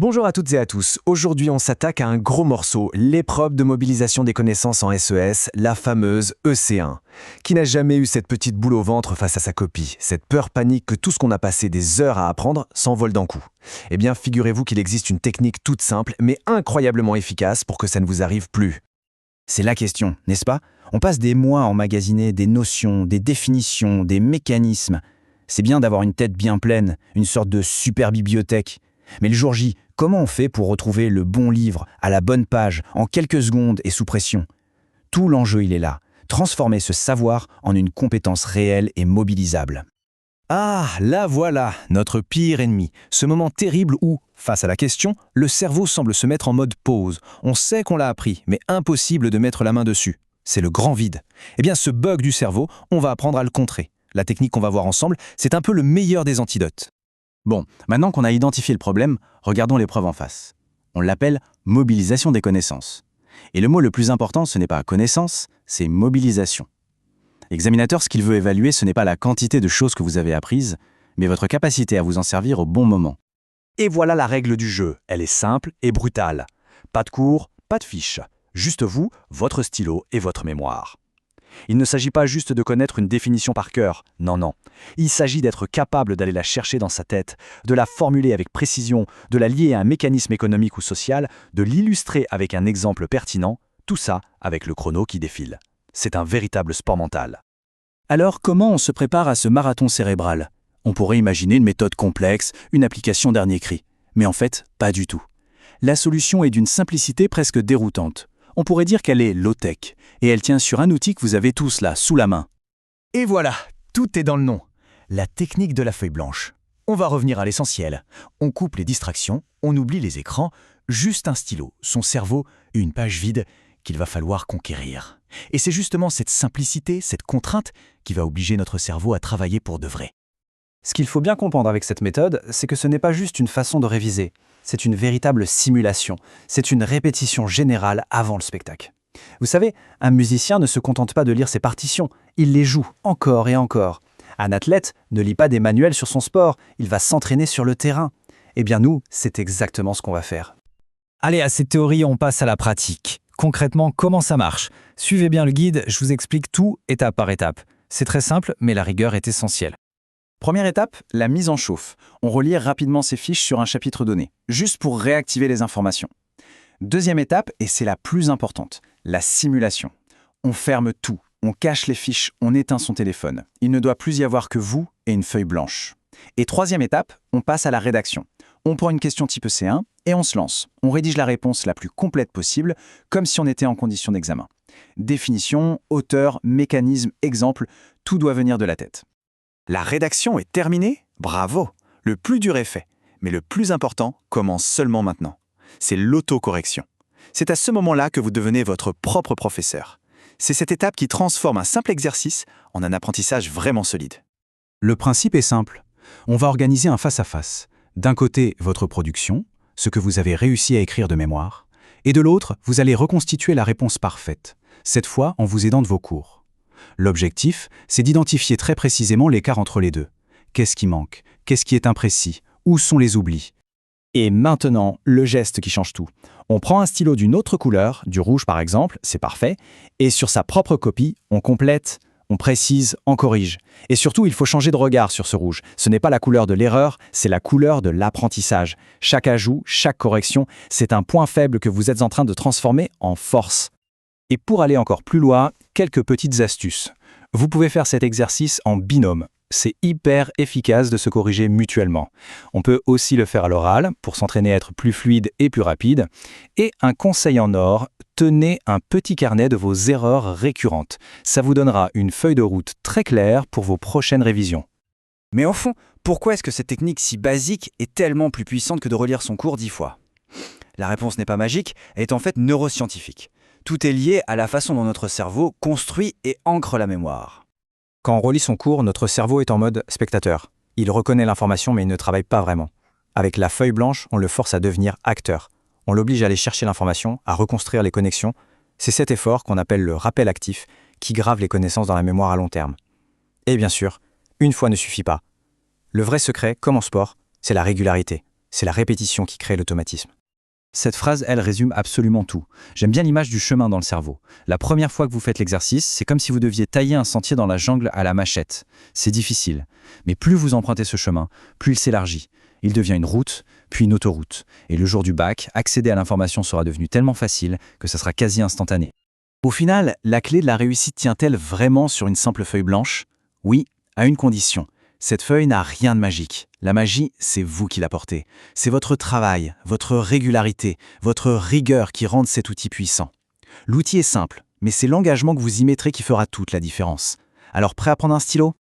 Bonjour à toutes et à tous. Aujourd'hui, on s'attaque à un gros morceau, l'épreuve de mobilisation des connaissances en SES, la fameuse EC1. Qui n'a jamais eu cette petite boule au ventre face à sa copie, cette peur panique que tout ce qu'on a passé des heures à apprendre s'envole d'un coup? Eh bien, figurez-vous qu'il existe une technique toute simple, mais incroyablement efficace pour que ça ne vous arrive plus. C'est la question, n'est-ce pas? On passe des mois à emmagasiner des notions, des définitions, des mécanismes. C'est bien d'avoir une tête bien pleine, une sorte de super bibliothèque. Mais le jour J, comment on fait pour retrouver le bon livre, à la bonne page, en quelques secondes et sous pression? Tout l'enjeu, il est là. Transformer ce savoir en une compétence réelle et mobilisable. Ah, là voilà, notre pire ennemi. Ce moment terrible où, face à la question, le cerveau semble se mettre en mode pause. On sait qu'on l'a appris, mais impossible de mettre la main dessus. C'est le grand vide. Eh bien, ce bug du cerveau, on va apprendre à le contrer. La technique qu'on va voir ensemble, c'est un peu le meilleur des antidotes. Bon, maintenant qu'on a identifié le problème, regardons les preuves en face. On l'appelle mobilisation des connaissances. Et le mot le plus important, ce n'est pas connaissance, c'est mobilisation. L'examinateur, ce qu'il veut évaluer, ce n'est pas la quantité de choses que vous avez apprises, mais votre capacité à vous en servir au bon moment. Et voilà la règle du jeu. Elle est simple et brutale. Pas de cours, pas de fiche. Juste vous, votre stylo et votre mémoire. Il ne s'agit pas juste de connaître une définition par cœur, non. Il s'agit d'être capable d'aller la chercher dans sa tête, de la formuler avec précision, de la lier à un mécanisme économique ou social, de l'illustrer avec un exemple pertinent, tout ça avec le chrono qui défile. C'est un véritable sport mental. Alors, comment on se prépare à ce marathon cérébral? On pourrait imaginer une méthode complexe, une application dernier cri. Mais en fait, pas du tout. La solution est d'une simplicité presque déroutante. On pourrait dire qu'elle est low-tech, et elle tient sur un outil que vous avez tous là, sous la main. Et voilà, tout est dans le nom. La technique de la feuille blanche. On va revenir à l'essentiel. On coupe les distractions, on oublie les écrans, juste un stylo, son cerveau, une page vide qu'il va falloir conquérir. Et c'est justement cette simplicité, cette contrainte qui va obliger notre cerveau à travailler pour de vrai. Ce qu'il faut bien comprendre avec cette méthode, c'est que ce n'est pas juste une façon de réviser, c'est une véritable simulation, c'est une répétition générale avant le spectacle. Vous savez, un musicien ne se contente pas de lire ses partitions, il les joue encore et encore. Un athlète ne lit pas des manuels sur son sport, il va s'entraîner sur le terrain. Eh bien nous, c'est exactement ce qu'on va faire. Allez, à cette théorie, on passe à la pratique. Concrètement, comment ça marche? Suivez bien le guide, je vous explique tout étape par étape. C'est très simple, mais la rigueur est essentielle. Première étape, la mise en chauffe. On relie rapidement ces fiches sur un chapitre donné, juste pour réactiver les informations. Deuxième étape, et c'est la plus importante, la simulation. On ferme tout, on cache les fiches, on éteint son téléphone. Il ne doit plus y avoir que vous et une feuille blanche. Et troisième étape, on passe à la rédaction. On prend une question type C1 et on se lance. On rédige la réponse la plus complète possible, comme si on était en condition d'examen. Définition, auteur, mécanisme, exemple, tout doit venir de la tête. La rédaction est terminée? Bravo! Le plus dur est fait. Mais le plus important commence seulement maintenant. C'est l'autocorrection. C'est à ce moment-là que vous devenez votre propre professeur. C'est cette étape qui transforme un simple exercice en un apprentissage vraiment solide. Le principe est simple. On va organiser un face-à-face. D'un côté, votre production, ce que vous avez réussi à écrire de mémoire, et de l'autre, vous allez reconstituer la réponse parfaite, cette fois en vous aidant de vos cours. L'objectif, c'est d'identifier très précisément l'écart entre les deux. Qu'est-ce qui manque? Qu'est-ce qui est imprécis? Où sont les oublis? Et maintenant, le geste qui change tout. On prend un stylo d'une autre couleur, du rouge par exemple, c'est parfait, et sur sa propre copie, on complète, on précise, on corrige. Et surtout, il faut changer de regard sur ce rouge. Ce n'est pas la couleur de l'erreur, c'est la couleur de l'apprentissage. Chaque ajout, chaque correction, c'est un point faible que vous êtes en train de transformer en force. Et pour aller encore plus loin, quelques petites astuces. Vous pouvez faire cet exercice en binôme. C'est hyper efficace de se corriger mutuellement. On peut aussi le faire à l'oral pour s'entraîner à être plus fluide et plus rapide. Et un conseil en or, tenez un petit carnet de vos erreurs récurrentes. Ça vous donnera une feuille de route très claire pour vos prochaines révisions. Mais au fond, pourquoi est-ce que cette technique si basique est tellement plus puissante que de relire son cours 10 fois? La réponse n'est pas magique, elle est en fait neuroscientifique. Tout est lié à la façon dont notre cerveau construit et ancre la mémoire. Quand on relit son cours, notre cerveau est en mode spectateur. Il reconnaît l'information mais il ne travaille pas vraiment. Avec la feuille blanche, on le force à devenir acteur. On l'oblige à aller chercher l'information, à reconstruire les connexions. C'est cet effort qu'on appelle le rappel actif qui grave les connaissances dans la mémoire à long terme. Et bien sûr, une fois ne suffit pas. Le vrai secret, comme en sport, c'est la régularité. C'est la répétition qui crée l'automatisme. Cette phrase, elle résume absolument tout. J'aime bien l'image du chemin dans le cerveau. La première fois que vous faites l'exercice, c'est comme si vous deviez tailler un sentier dans la jungle à la machette. C'est difficile. Mais plus vous empruntez ce chemin, plus il s'élargit. Il devient une route, puis une autoroute. Et le jour du bac, accéder à l'information sera devenu tellement facile que ça sera quasi instantané. Au final, la clé de la réussite tient-elle vraiment sur une simple feuille blanche? Oui, à une condition. Cette feuille n'a rien de magique. La magie, c'est vous qui la portez. C'est votre travail, votre régularité, votre rigueur qui rendent cet outil puissant. L'outil est simple, mais c'est l'engagement que vous y mettrez qui fera toute la différence. Alors prêt à prendre un stylo?